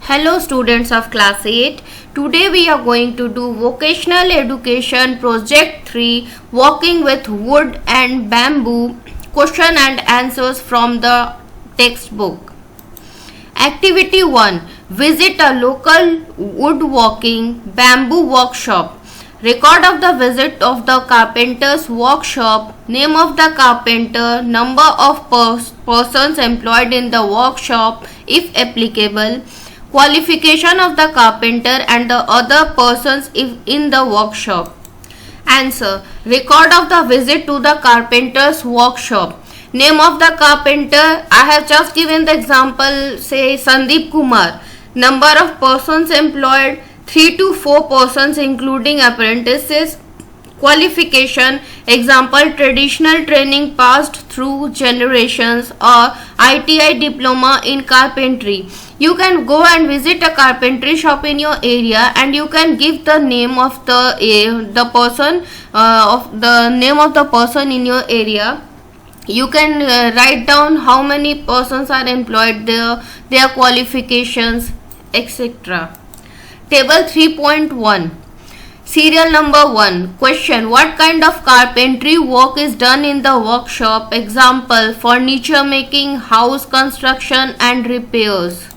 Hello students of class 8. Today we are going to do vocational education project 3 working with wood and bamboo question and answers from the textbook. Activity 1. Visit a local woodworking bamboo workshop. Record of the visit of the carpenter's workshop, name of the carpenter, number of persons employed in the workshop if applicable, qualification of the carpenter and the other persons in the workshop. Answer. Record of the visit to the carpenter's workshop. Name of the carpenter, I have just given the example, say Sandeep Kumar. Number of persons employed, 3 to 4 persons including apprentices. Qualification, example traditional training passed through generations or ITI diploma in carpentry. You can go and visit a carpentry shop in your area and you can give the name of the person in your area. You can write down how many persons are employed there, their qualifications, etc. Table 3.1. Serial number 1. Question. What kind of carpentry work is done in the workshop? Example, furniture making, house construction and repairs.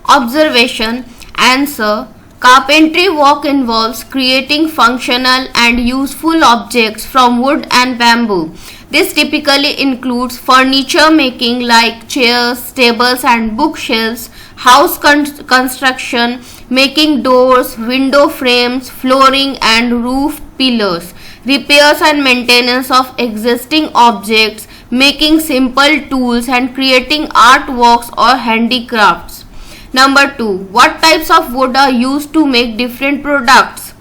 Observation. Answer. Carpentry work involves creating functional and useful objects from wood and bamboo. This typically includes furniture making like chairs, tables and bookshelves, house construction, making doors, window frames, flooring and roof pillars, repairs and maintenance of existing objects, making simple tools and creating artworks or handicrafts. Number 2. What types of wood are used to make different products?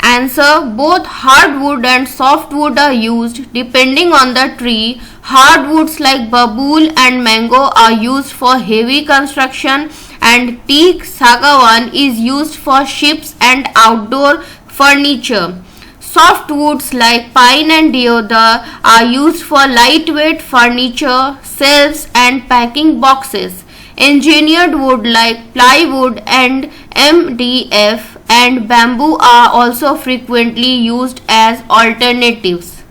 Answer. Both hardwood and softwood are used depending on the tree. Hardwoods like babul and mango are used for heavy construction and teak sagawan is used for ships and outdoor furniture. Softwoods like pine and deodar are used for lightweight furniture, shelves and packing boxes. Engineered wood like plywood and MDF and bamboo are also frequently used as alternatives.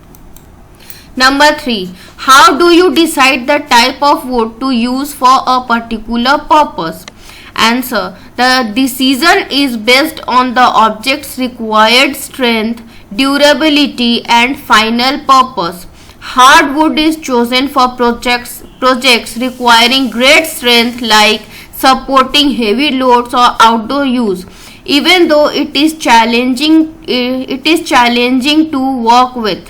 Number 3. How do you decide the type of wood to use for a particular purpose? Answer. The decision is based on the object's required strength, durability and final purpose. Hardwood is chosen for projects requiring great strength like supporting heavy loads or outdoor use. Even though it is challenging to work with.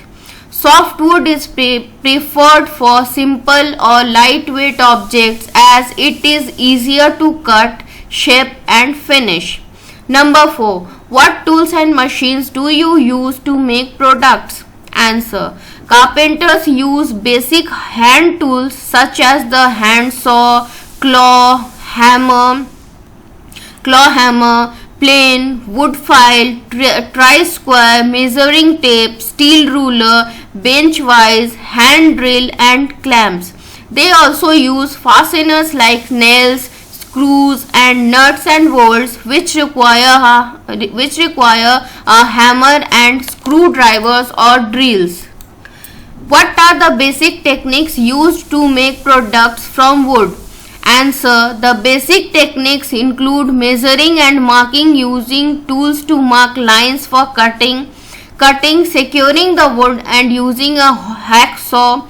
Softwood is preferred for simple or lightweight objects as it is easier to cut, shape and finish. Number 4. What tools and machines do you use to make products? Answer. Carpenters use basic hand tools such as the hand saw, claw hammer, plane, wood file, tri-square, measuring tape, steel ruler, bench vise, hand drill and clamps. They also use fasteners like nails, screws and nuts and bolts which require a hammer and screwdrivers or drills. What are the basic techniques used to make products from wood? Answer. The basic techniques include measuring and marking using tools to mark lines for cutting, securing the wood and using a hacksaw,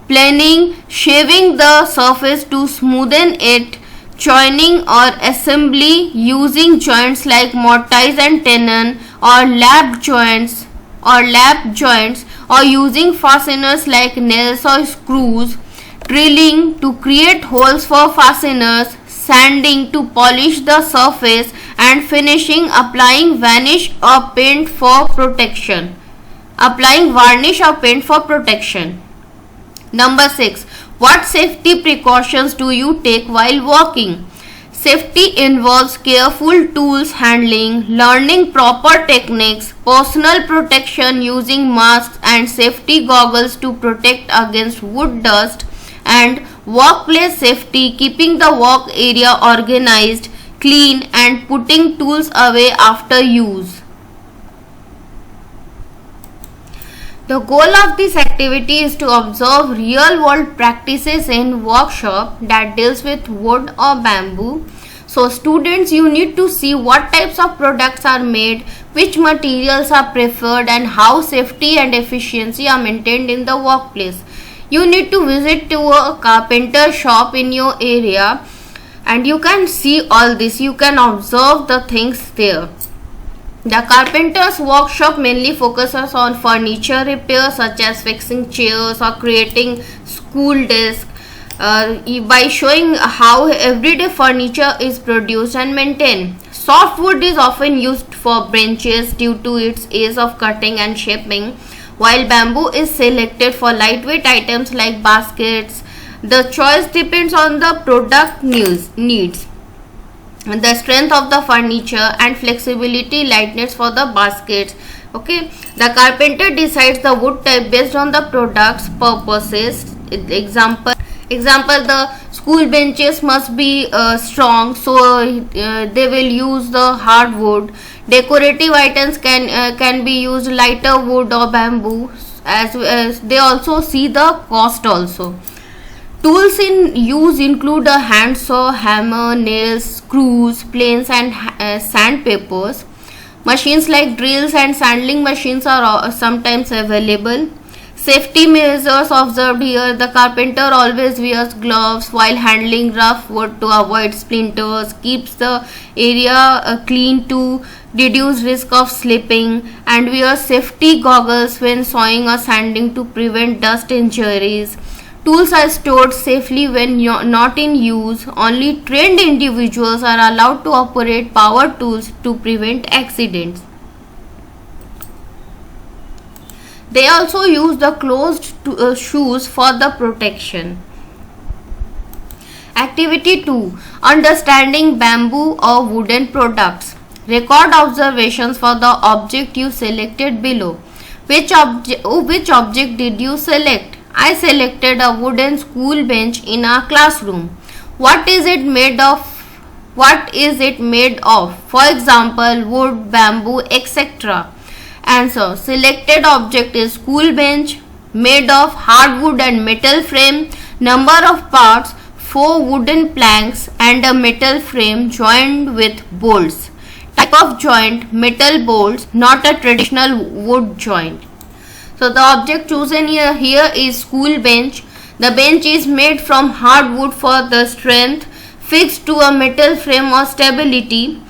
planing, shaving the surface to smoothen it, joining or assembly using joints like Mortise and Tenon or lap joints or using fasteners like nails or screws, drilling to create holes for fasteners, sanding to polish the surface and finishing applying varnish or paint for protection. Number 6. What safety precautions do you take while working? Safety involves careful tools handling, learning proper techniques, personal protection using masks and safety goggles to protect against wood dust, and workplace safety, keeping the work area organized, clean and putting tools away after use. The goal of this activity is to observe real-world practices in workshop that deals with wood or bamboo. So students, you need to see what types of products are made, which materials are preferred, and how safety and efficiency are maintained in the workplace. You need to visit to a carpenter shop in your area and you can see all this. You can observe the things there. The carpenter's workshop mainly focuses on furniture repair such as fixing chairs or creating school desks by showing how everyday furniture is produced and maintained. Softwood is often used for benches due to its ease of cutting and shaping, while bamboo is selected for lightweight items like baskets. The choice depends on the product needs, the strength of the furniture and flexibility lightness for the baskets. Okay, the carpenter decides the wood type based on the product's purposes. Example, the school benches must be strong, so they will use the hardwood. Decorative items can be used lighter wood or bamboo, as they also see the cost also. Tools in use include a handsaw, hammer, nails, screws, planes and sandpapers. Machines like drills and sanding machines are sometimes available. Safety measures observed here. The carpenter always wears gloves while handling rough wood to avoid splinters, keeps the area clean to reduce risk of slipping, and wears safety goggles when sawing or sanding to prevent dust injuries. Tools are stored safely when not in use. Only trained individuals are allowed to operate power tools to prevent accidents. They also use the closed shoes for the protection. Activity 2. Understanding bamboo or wooden products. Record observations for the object you selected below. Which object did you select? I selected a wooden school bench in our classroom. What is it made of? What is it made of? For example, wood, bamboo, etc. Answer. Selected object is school bench made of hardwood and metal frame. Number of parts 4 wooden planks and a metal frame joined with bolts. Type of joint metal bolts, not a traditional wood joint. So the object chosen here is school bench. The bench is made from hardwood for the strength, fixed to a metal frame or stability.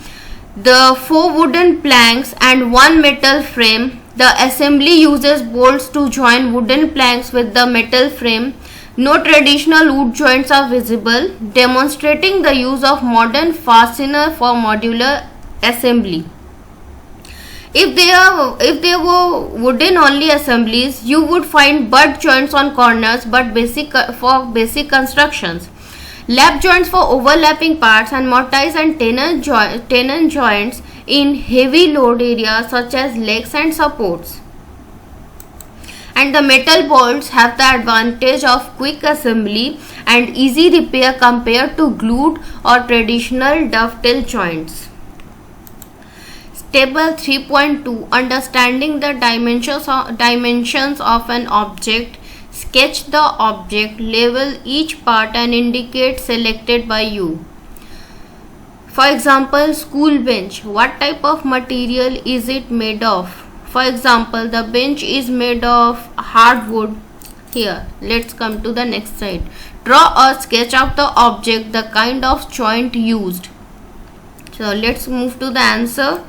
The 4 wooden planks and 1 metal frame. The assembly uses bolts to join wooden planks with the metal frame. No traditional wood joints are visible, demonstrating the use of modern fastener for modular assembly. If there were wooden only assemblies, you would find butt joints on corners, but for basic constructions. Lap joints for overlapping parts and Mortise and Tenon joints in heavy load areas such as legs and supports. And the metal bolts have the advantage of quick assembly and easy repair compared to glued or traditional dovetail joints. Table 3.2. Understanding the dimensions of an object. Sketch the object, label each part and indicate selected by you. For example, school bench. What type of material is it made of? For example, the bench is made of hardwood. Here, let's come to the next slide. Draw or sketch of the object, the kind of joint used. So let's move to the answer.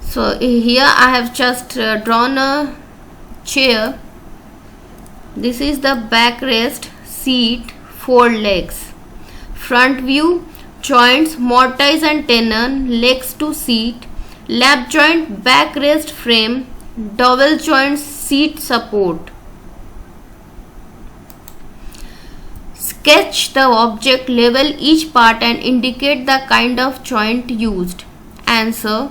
So here I have just drawn a chair. This is the backrest, seat, 4 legs. Front view, joints, Mortise and Tenon, legs to seat, lap joint, backrest frame, dowel joints, seat support. Sketch the object, label each part and indicate the kind of joint used. Answer.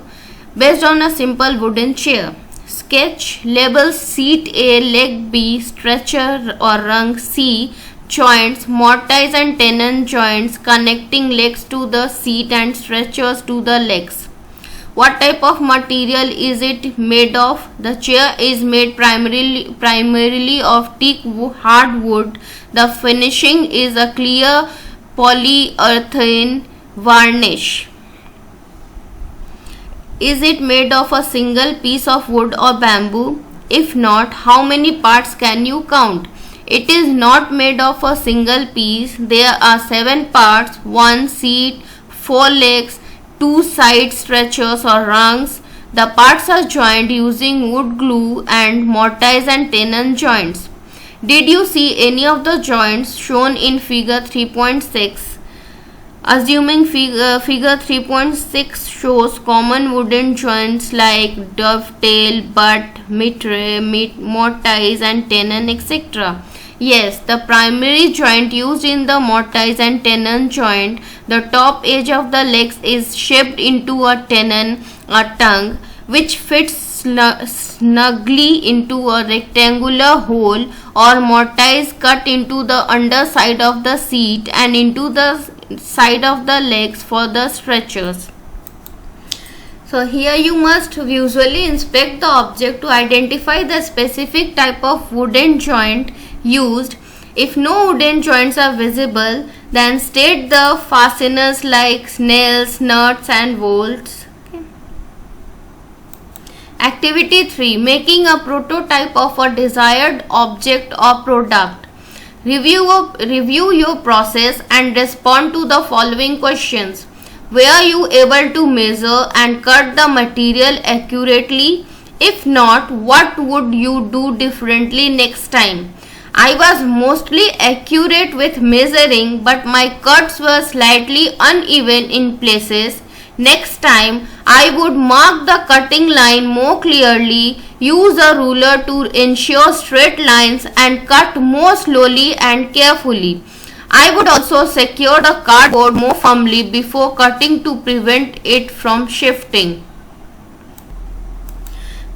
Based on a simple wooden chair. Sketch, label seat A, leg B, stretcher or rung C, joints, Mortise and Tenon joints connecting legs to the seat and stretchers to the legs. What type of material is it made of? The chair is made primarily of teak hardwood. The finishing is a clear polyurethane varnish. Is it made of a single piece of wood or bamboo? If not, how many parts can you count? It is not made of a single piece. There are 7 parts: 1 seat, 4 legs, 2 side stretchers or rungs. The parts are joined using wood glue and Mortise and Tenon joints. Did you see any of the joints shown in figure 3.6? Assuming figure 3.6 shows common wooden joints like dovetail, butt, mortise and tenon, etc. Yes, the primary joint used in the mortise and tenon joint, the top edge of the legs is shaped into a tenon, a tongue, which fits snugly into a rectangular hole, or mortise cut into the underside of the seat and into the side of the legs for the stretchers. So here you must visually inspect the object to identify the specific type of wooden joint used. If no wooden joints are visible, then state the fasteners like nails, nuts and bolts. Activity 3. Making a prototype of a desired object or product. Review your process and respond to the following questions. Were you able to measure and cut the material accurately? If not, what would you do differently next time? I was mostly accurate with measuring, but my cuts were slightly uneven in places. Next time, I would mark the cutting line more clearly, use a ruler to ensure straight lines, and cut more slowly and carefully. I would also secure the cardboard more firmly before cutting to prevent it from shifting.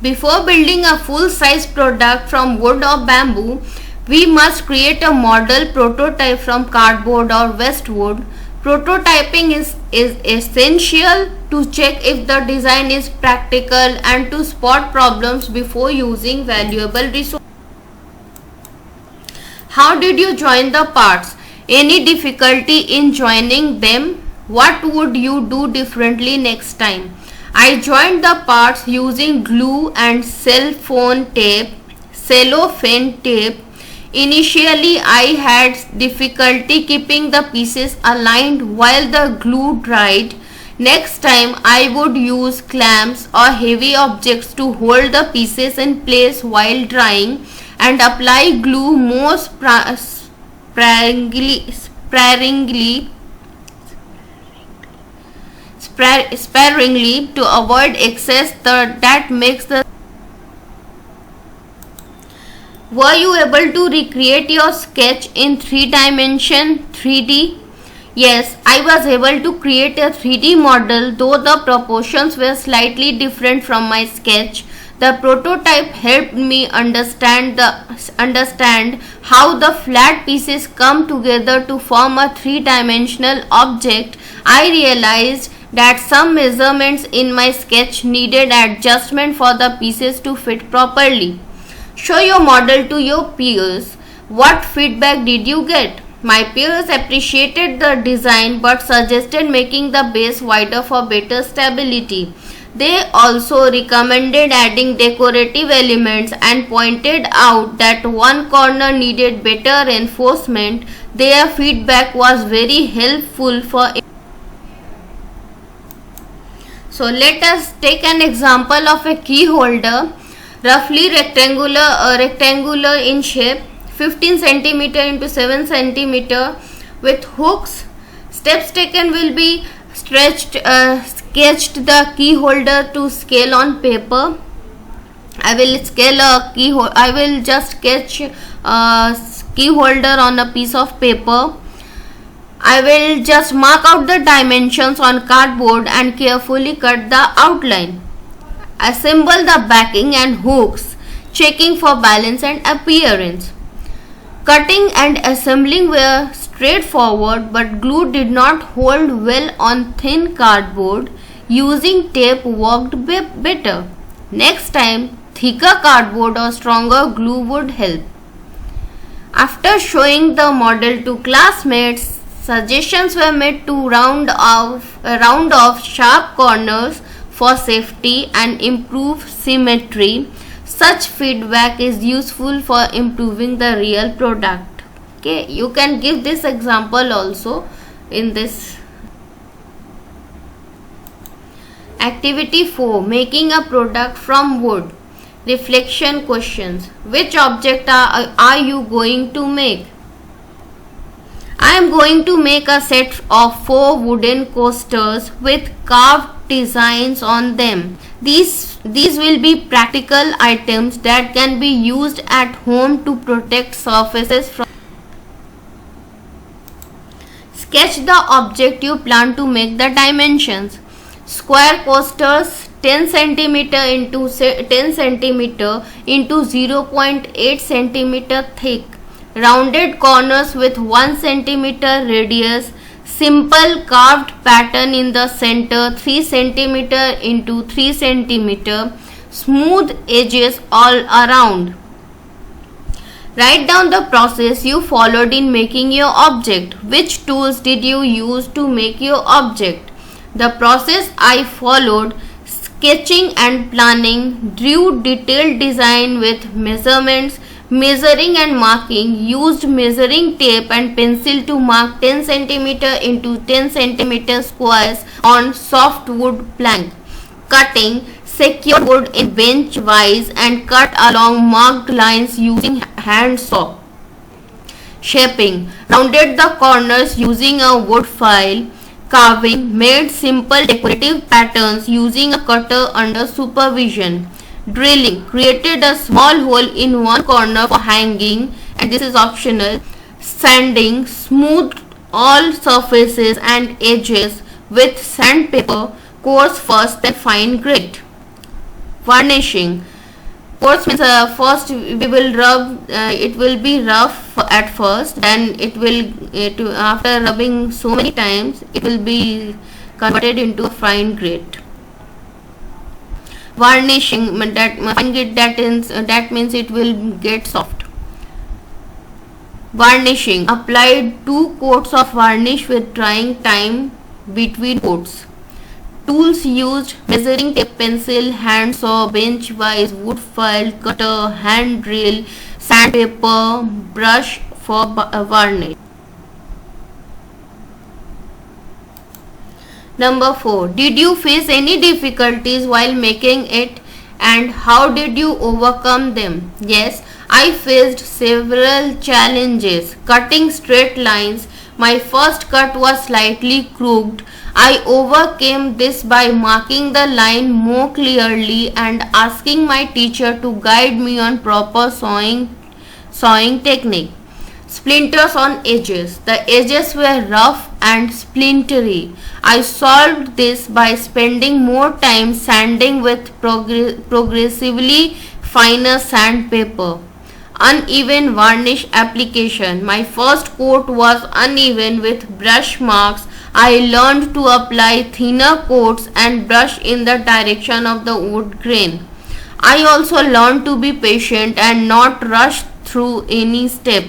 Before building a full-size product from wood or bamboo, we must create a model prototype from cardboard or wastewood. Prototyping is essential to check if the design is practical and to spot problems before using valuable resources. How did you join the parts? Any difficulty in joining them? What would you do differently next time? I joined the parts using glue and cellophane tape. Initially, I had difficulty keeping the pieces aligned while the glue dried. Next time, I would use clamps or heavy objects to hold the pieces in place while drying and apply glue more sparingly to avoid excess that makes the. Were you able to recreate your sketch in 3D? Yes, I was able to create a 3D model, though the proportions were slightly different from my sketch. The prototype helped me understand how the flat pieces come together to form a 3-dimensional object. I realized that some measurements in my sketch needed adjustment for the pieces to fit properly. Show your model to your peers. What feedback did you get? My peers appreciated the design but suggested making the base wider for better stability. They also recommended adding decorative elements and pointed out that one corner needed better reinforcement. Their feedback was very helpful for. So let us take an example of a key holder, roughly rectangular in shape, 15 cm into 7 cm with hooks. Steps taken will be sketched the key holder to scale on paper. I will just sketch a key holder on a piece of paper. I will just mark out the dimensions on cardboard and carefully cut the outline. Assemble the backing and hooks, checking for balance and appearance. Cutting and assembling were straightforward, but glue did not hold well on thin cardboard. Using tape worked better. Next time, thicker cardboard or stronger glue would help. After showing the model to classmates, suggestions were made to round off sharp corners for safety and improve symmetry. Such feedback is useful for improving the real product. Okay, you can give this example also in this. Activity 4. Making a product from wood. Reflection questions. Which object are you going to make? I am going to make a set of 4 wooden coasters with carved designs on them. These will be practical items that can be used at home to protect surfaces from. Sketch the object you plan to make. The dimensions. Square coasters 10 cm into 10 cm into 0.8 cm thick. Rounded corners with 1 cm radius. Simple carved pattern in the center 3 cm into 3 cm. Smooth edges all around. Write down the process you followed in making your object. Which tools did you use to make your object? The process I followed: sketching and planning, drew detailed design with measurements, measuring and marking, used measuring tape and pencil to mark 10 cm into 10 cm squares on softwood plank. Cutting, secured wood in bench wise and cut along marked lines using hand saw. Shaping, rounded the corners using a wood file. Carving, made simple decorative patterns using a cutter under supervision. Drilling, created a small hole in one corner for hanging, and this is optional. Sanding, smoothed all surfaces and edges with sandpaper, coarse first then fine grit. Varnishing, coarse means first we will rub, it will be rough at first, then it will after rubbing so many times it will be converted into a fine grit. Varnishing, that means it will get soft. Varnishing, applied 2 coats of varnish with drying time between coats. Tools used: measuring tape, pencil, hand saw, bench wise, wood file, cutter, hand drill, sandpaper, brush for varnish. Number 4. Did you face any difficulties while making it, and how did you overcome them? Yes, I faced several challenges. Cutting straight lines. My first cut was slightly crooked. I overcame this by marking the line more clearly and asking my teacher to guide me on proper sawing technique. Splinters on edges. The edges were rough and splintery. I solved this by spending more time sanding with progressively finer sandpaper. Uneven varnish application. My first coat was uneven with brush marks. I learned to apply thinner coats and brush in the direction of the wood grain. I also learned to be patient and not rush through any step.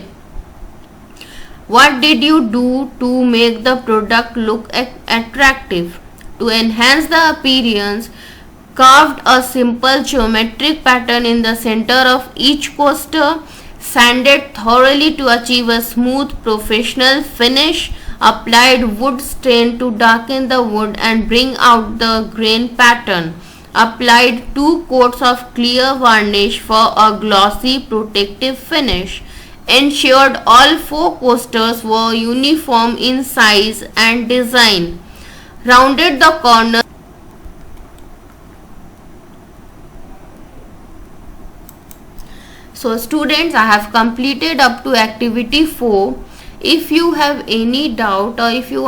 What did you do to make the product look attractive? To enhance the appearance, carved a simple geometric pattern in the center of each coaster, sanded thoroughly to achieve a smooth professional finish, applied wood stain to darken the wood and bring out the grain pattern, applied 2 coats of clear varnish for a glossy protective finish, ensured all 4 coasters were uniform in size and design, rounded the corners. So students, I have completed up to activity 4. If you have any doubt or if you